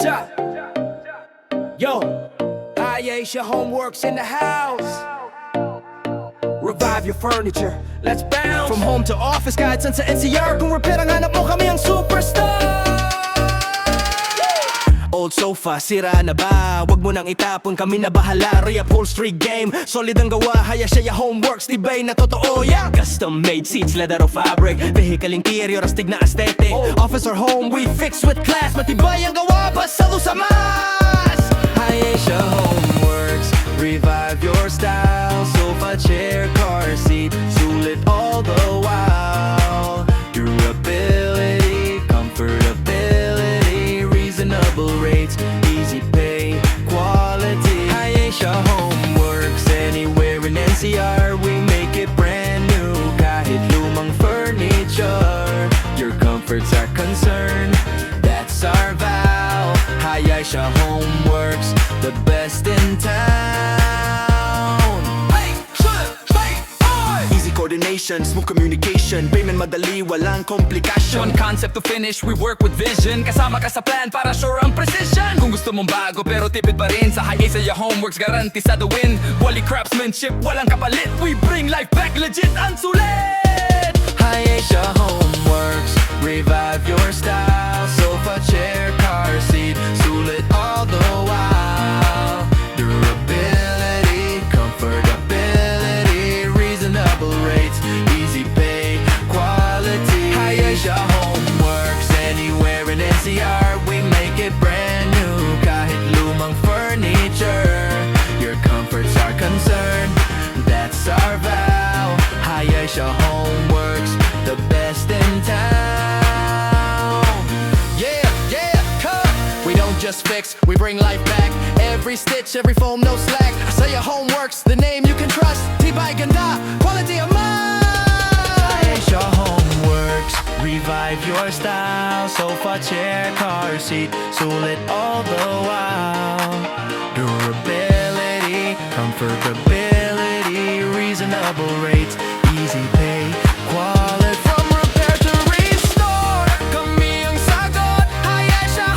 Ja. Yo, Hyasia Workz in the house. Revive your furniture, let's bounce. From home to office, kahit saan sa NCR. Kung repair ang hanap mo, kami ang superstar. Old sofa, sira na ba? Wag mo nang itapon, kami na bahala. Upholstery game, solid ang gawa. Hyasia Workz, tibay na totoo, yeah. Custom made seats, leather or fabric. Vehicle interior, astig na aesthetic. Office or home, we fix with class. Matibay ang gawa, basalo sa mas. Hyasia Workz, revive your style. Sofa, chair, car seat, sulit all the while. Durability, comfortability, reasonable rates, easy pay, quality. Hyasia Workz, anywhere in NCR, we make it brand new. Kahit lumang furniture, your comforts are concerned. That's our vow. Hyasia Workz, the best in town. Easy coordination, smooth communication, payment madali, walang komplikasyon. One concept to finish, we work with vision. Kasama ka sa plan para sure ang precision. Kung gusto mong bago pero tipid pa rin, sa Hyasia Workz guarantee sa the win. Quality craftsmanship, walang kapalit. We bring life back, legit ang sulit. Hyasia Workz, revive your style. Sofa, chair, car seat, sulit all the while. Durability, comfortability, reasonable rates, easy pay, quality. Hyasia Workz, anywhere in NCR, we make it brand new. Kahit lumang furniture, your comforts are concerned. That's our vow. Hyasia Workz, the best in town. Yeah, yeah, come. We don't just fix, we bring life back. Every stitch, every foam, no slack. Hyasia Workz, the name you can trust. Tibay ganda, quality of mine. Hyasia Workz, revive your style. Sofa, chair, car seat, sulit all the while. Durability, comfortability, reasonable rates, easy pay, quality. From repair to restore, kami ang sagot. Hyasia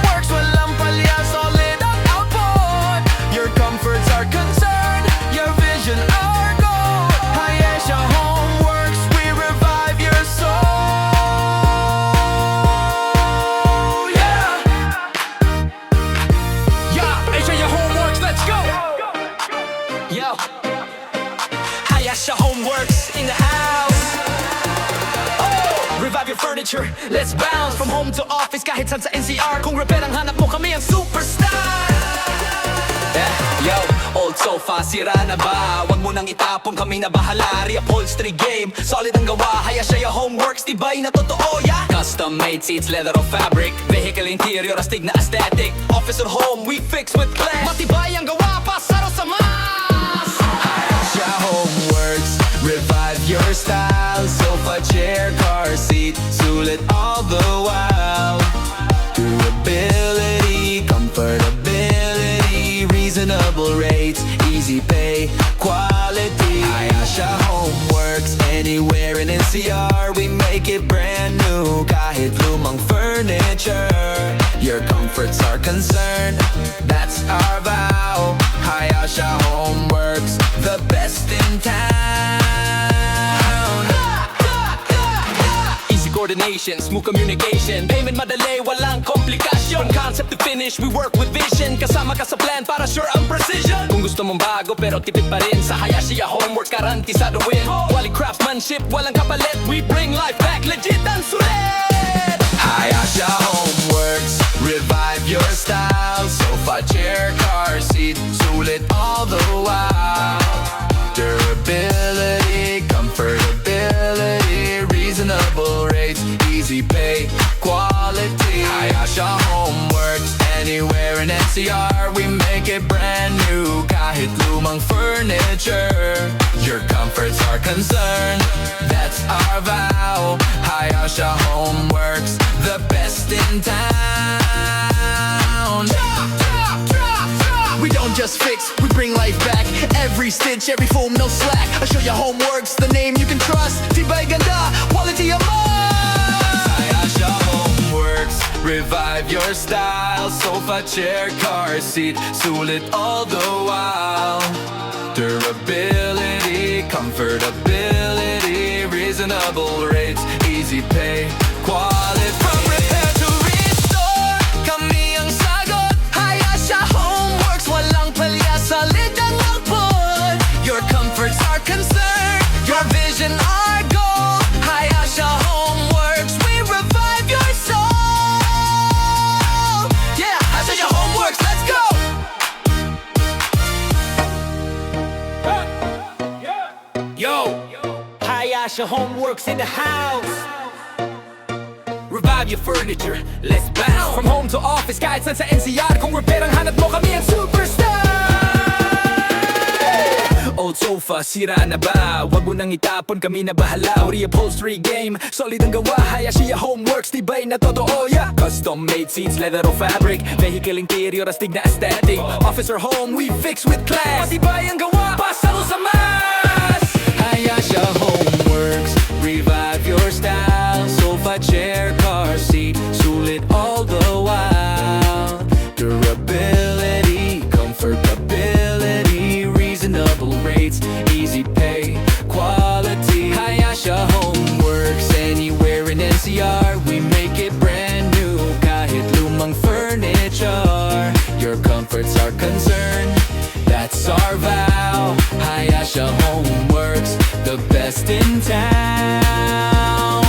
Workz, walang palya, solid ang output. Your comforts are concerned, your vision our goal. Hyasia Workz, we revive your soul. Yeah, Yeah, Hyasia Workz, let's go! yo, Hyasia Workz in the house. Oh, revive your furniture, let's bounce. From home to office, kahit saan sa NCR. Kung repair ang hanap mo, kami ang superstar. Yo, old sofa, sira na ba? Wag mo nang itapon, kami na bahala. Upholstery game, solid ang gawa. Hyasia Workz, tibay na totoo, yeah. Custom made seats, leather or fabric. Vehicle interior, astig na aesthetic. Office or home, we fix with class. Matibay ang gawa, pasaro sa mas. Hyasia Workz, revive your style. Sofa, chair, car seat, sulit all the while. Durability, comfortability, reasonable rates, easy pay, quality. Hyasia Workz, anywhere in NCR, we make it brand new. Kahit lumang furniture, your comforts are concerned. That's our vow. Hyasia Workz, the best in town. Easy coordination, smooth communication. Payment madali, walang komplikasyon. Concept to finish, we work with vision. Kasama ka sa plan para sure ang precision. Kung gusto mong bago pero tipid pa rin, sa Hyasia Workz guarantee sa the win. Quality craftsmanship, walang kapalit. We bring life back, legit ang sulit. Hyasia Workz, revive your style. Sofa, chair, car seat, sulit all the while. Durability, comfortability, reasonable rates, easy pay, quality. Hyasia Workz, anywhere in NCR, we make it brand new. Kahit lumang furniture, your comforts are concerned. That's our vow. Hyasia Workz, the best in town. We don't just fix, we bring life back. Every stitch, every foam, no slack. Hyasia Workz, the name you can trust. Tibay ganda, quality of mine. Hyasia Workz, Revive your style, sofa, chair, car seat, sulit all the while. Durability, comfortability, reasonable rates, easy pay, quality. From repair to restore, kami ang sagot. Hyasia Homeworks, walang palya, solid ang output. Your comforts are concerned, your vision our goal. Hyasia Homeworks, we revive your soul. Yeah, Hyasia Homeworks, let's go. Yo, Hyasia Homeworks in the house. Revive your furniture, let's bounce. From home to office, kahit saan sa NCR. Kung repair ang hanap mo, kami ang superstar. Old sofa, sira na ba? Wag mo nang itapon, kami na bahala. Upholstery game, solid ang gawa. Hyasia Homeworks, tibay na totoo, yeah. Custom made seats, leather or fabric. Vehicle interior, astig na aesthetic. Office or home, we fix with class. Matibay ang gawa, pasalo sa mas. Hyasia Homeworks, revive your style. Sofa, chair, car seat, sulit all the while. Durability, comfortability, reasonable rates, easy pay, quality. Hyasia Homeworks, anywhere in NCR, we make it brand new. Kahit lumang furniture, your comforts are concerned. That's our vow. Hyasia Homeworks, the best in town.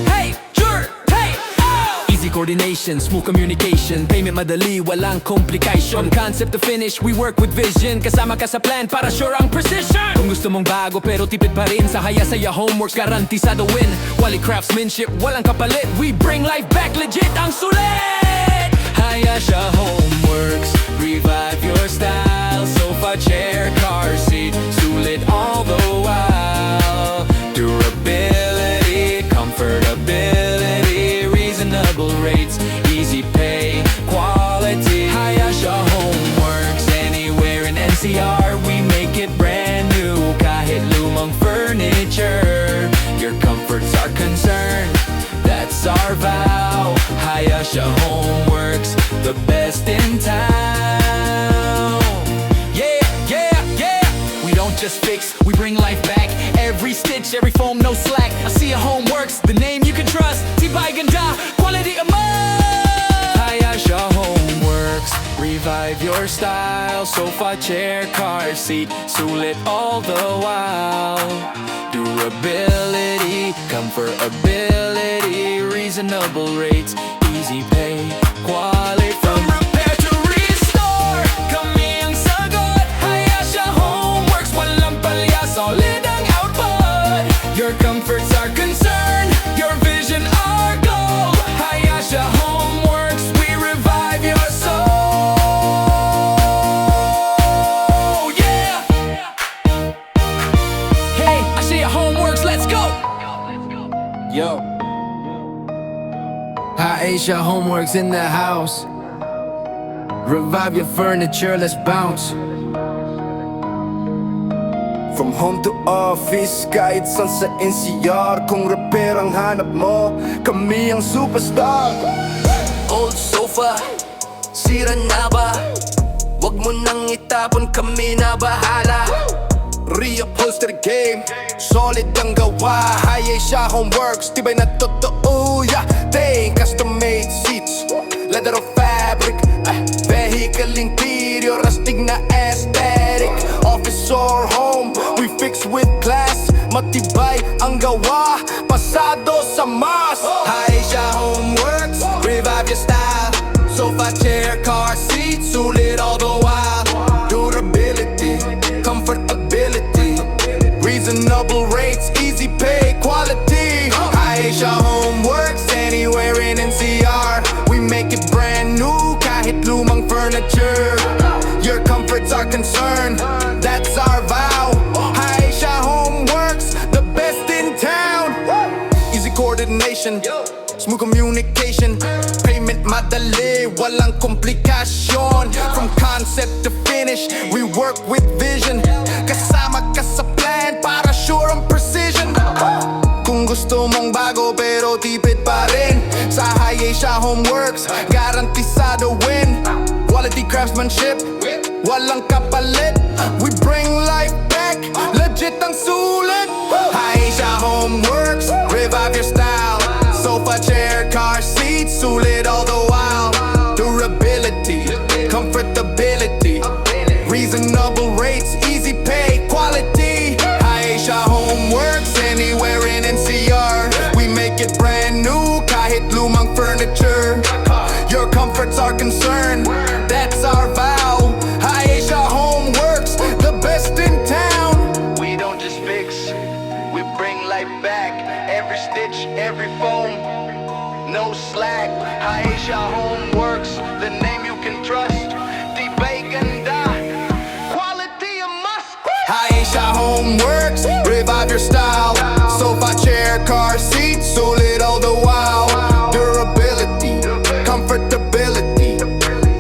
Hey, sure, hey, oh! Easy coordination, smooth communication. Payment madali, walang complication. From concept to finish, we work with vision. Kasama ka sa plan para sure ang precision. Kung gusto mong bago pero tipid pa rin, sa Hyasia Homeworks garantisado win. Quality craftsmanship, walang kapalit. We bring life back, legit ang sulit. Hyasia Homeworks, revive your style. Sofa, chair, car seat, sulit all the while. Durability, comfortability, reasonable rates, easy pay, quality. Hyasia Homeworks, anywhere in NCR, we make it brand new. Kahit lumang furniture, your comforts are concerned. That's our vow. Hyasia Homeworks, the best in town. Yeah, yeah, yeah. We don't just fix, we bring life back. Every stitch, every foam, no slack. Hyasia Homeworks, the name you can trust. Tibay ganda, quality a must. Hyasia Homeworks, revive your style. Sofa, chair, car seat, sulit all the while. Durability, comfortability, reasonable rates, easy pay, quality. From repair to restore, kami ang sagot. Hyasia Homeworks, walang palya, solid ang output. Your comforts are concerned, your vision our goal. Hyasia Homeworks, we revive your soul. Yeah. Hey, Hyasia Homeworks, let's go. Yo. Hyasia Homeworks in the house. Revive your furniture, let's bounce. From home to office, kahit saan sa NCR. Kung repair ang hanap mo, kami ang superstar. Old sofa, sira na ba? Wag mo nang itapon, kami na bahala. Upholstery game, solid ang gawa. Hyasia Homeworks, tibay na totoo, yeah. They custom made seats, leather or fabric, vehicle interior, astig na aesthetic. Office or home, we fix with class. Matibay ang gawa, pasado sa mas. Hyasia Homeworks, revive your style. Sofa, chair, car seat, sulit all the while. Durability, comfortability, reasonable rates, easy pay, quality. Hyasia Homeworks, anywhere in NCR. We make it brand new, kahit lumang furniture. Your comforts are concerned, that's our vow. Hyasia Homeworks, the best in town. Easy coordination, smooth communication. Payment madali, walang komplikasyon. From concept to finish, we work with vision. Kasama ka sa plan para sure ang precision. Kung gusto mong bago pero tipid pa rin, sa Hyasia Homeworks Workz, garantisado win. Quality craftsmanship, walang kapalit. We bring life back, legit ang sulit. Hyasia Home Workz, revive your style. Sofa, chair, car seat, sulit all the while. Durability, comfortability, reasonable rates, easy pay, quality. Hyasia Home Workz, anywhere in NCR. We make it brand new, kahit lumang furniture. Your comforts are concerned, that's our vow. Hyasia Home Workz, the best in town. We don't just fix, we bring life back. Every stitch, every foam, no slack. Hyasia Home Workz, the name you can trust. Di ba'y ganda? Quality a must. Hyasia Home Workz, revive your style. Sofa, chair, car seat, sulit all the while. Durability, comfortability,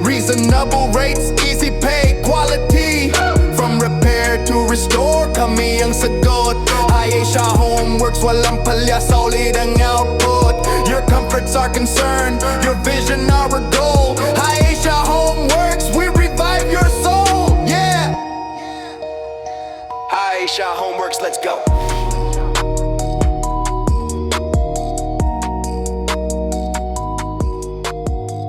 reasonable rates, easy pay, quality. From repair to restore, kami ang sagot. Hyasia Home Workz, walang palya, solid ang output. Your comforts are concerned, your vision our goal. Hyasia Home Workz, we revive your soul. Yeah. Hyasia Home Workz, let's go.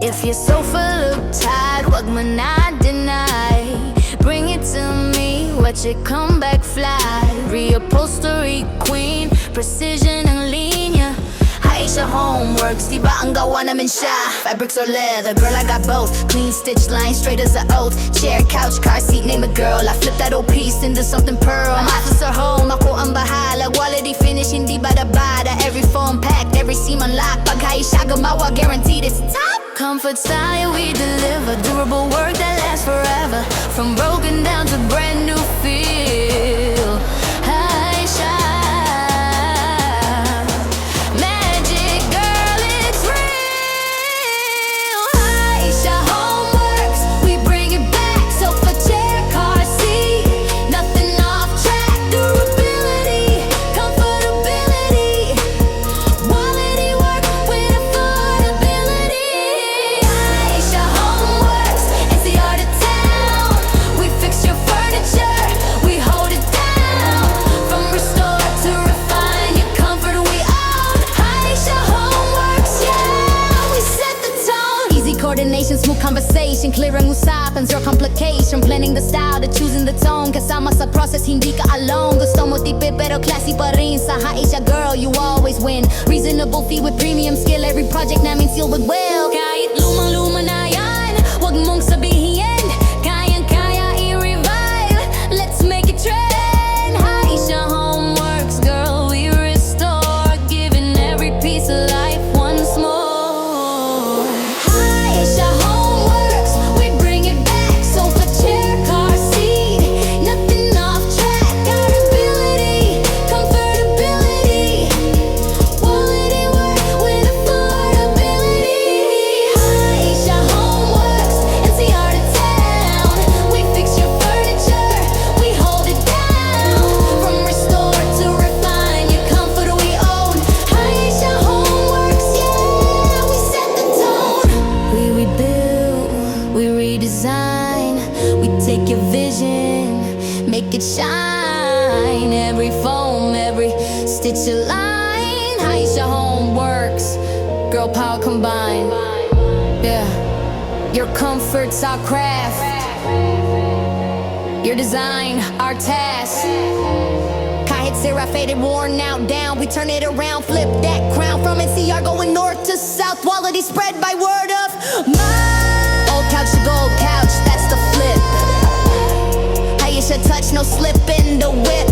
If your sofa look tired, wag mo na deny. Bring it to me, watch it come back fly. Reupholstery queen, precision ang linya. Hyasia Home Workz, di ba ang gawa namin siya? Fabrics or leather, girl I got both. Clean stitch line, straight as a oath. Chair, couch, car seat, name it girl. I flip that old piece into something pearl. My office or home, ako ang bahala. Quality finish, hindi bada-bada. Every foam packed, every seam unlocked. Pag Hyasia gumawa, guaranteed it's top. Comfort style we deliver, durable work that lasts forever. From broken down to brand new feel. Hyasia, magic girl, it's real. Hyasia Home Workz, we bring it back. Sofa, chair, car seat, nothing off track. Durability, comfortability, quality work with affordability. Hyasia Home Workz, it's the art of town. We fix your furniture, we hold it down. From restore to refine, your comfort we own. Hyasia Home Workz, yeah, we set the tone. Easy coordination, smooth conversation, clear ang usapan, zero complication. Planning the style to choosing the tone, kasama sa process, hindi ka alone. Gusto mo tipid pero classy pa rin. Sa Hyasia girl, you always win. Reasonable fee with premium skill, every project namin sealed with will. Kahit lumang-luma na yan, wag mong sabihin, kayang-kaya i-revive. Let's make it trend. Hyasia Home Workz, girl, we restore, giving every piece of life once more. Hyasia Home Workz, we bring it back. Sofa, chair, car seat, nothing off track. Durability, comfortability, quality work with affordability. Hyasia Home Workz, it's the art of town. We fix your furniture, we hold it down. From restore to refine, your comfort we own. Hyasia Home Workz, yeah, we set the tone. We rebuild, we redesign, we take your vision, make it shine. Every foam, every stitch a line. Hyasia Home Workz, girl power combined. Yeah, your comfort's our craft, your design our task. Kahit sira, faded, worn out, down, we turn it around, flip that crown. From NCR going north to south, quality spread by word of mouth. Old couch to gold couch, that's the flip. Hyasia touch, no slip in the whip.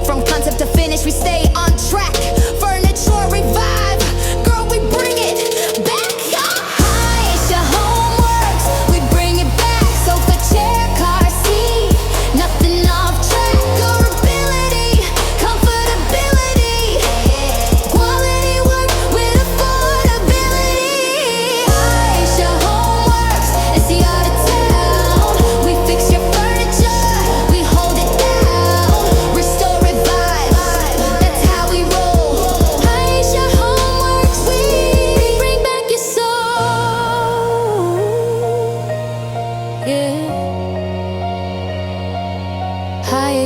From concept to finish, we stay on track. Furniture revive, girl, we bring it back. Hyasia Home Workz, we bring it back. Sofa, chair, car seat, nothing off track. Durability, comfortability, quality work with affordability.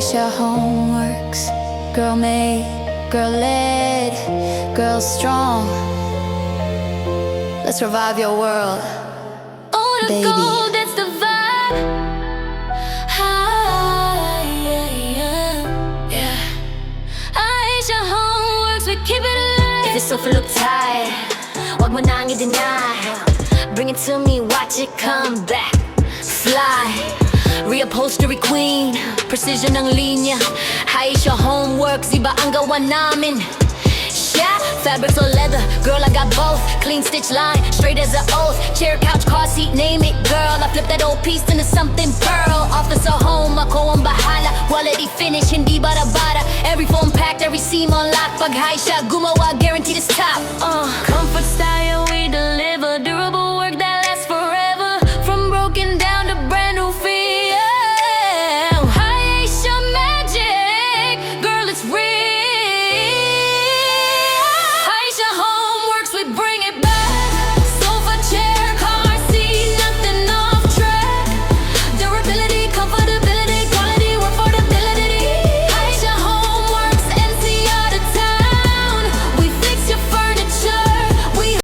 Hyasia Homeworks. Girl made, girl led, girl strong. Let's revive your world. Oh, the Baby. gold, that's the vibe. Yeah. Hyasia Homeworks, we keep it alive. If the sofa look tight, wag mo nang i-deny. Bring it to me, watch it come back. Fly, re-upholstery queen, precision ng linya. Hyasia Homeworks, iba ang gawa namin. Yeah, fabrics or leather, girl I got both. Clean stitch line, straight as an oath. Chair, couch, car seat, name it girl. I flip that old piece into something pearl. Office or home, ako ang bahala. Quality finish, hindi bada-bada. Every form packed, every seam on lock. Pag Hyasia, gumawa, guaranteed it's top. Comfort style, we deliver. Durable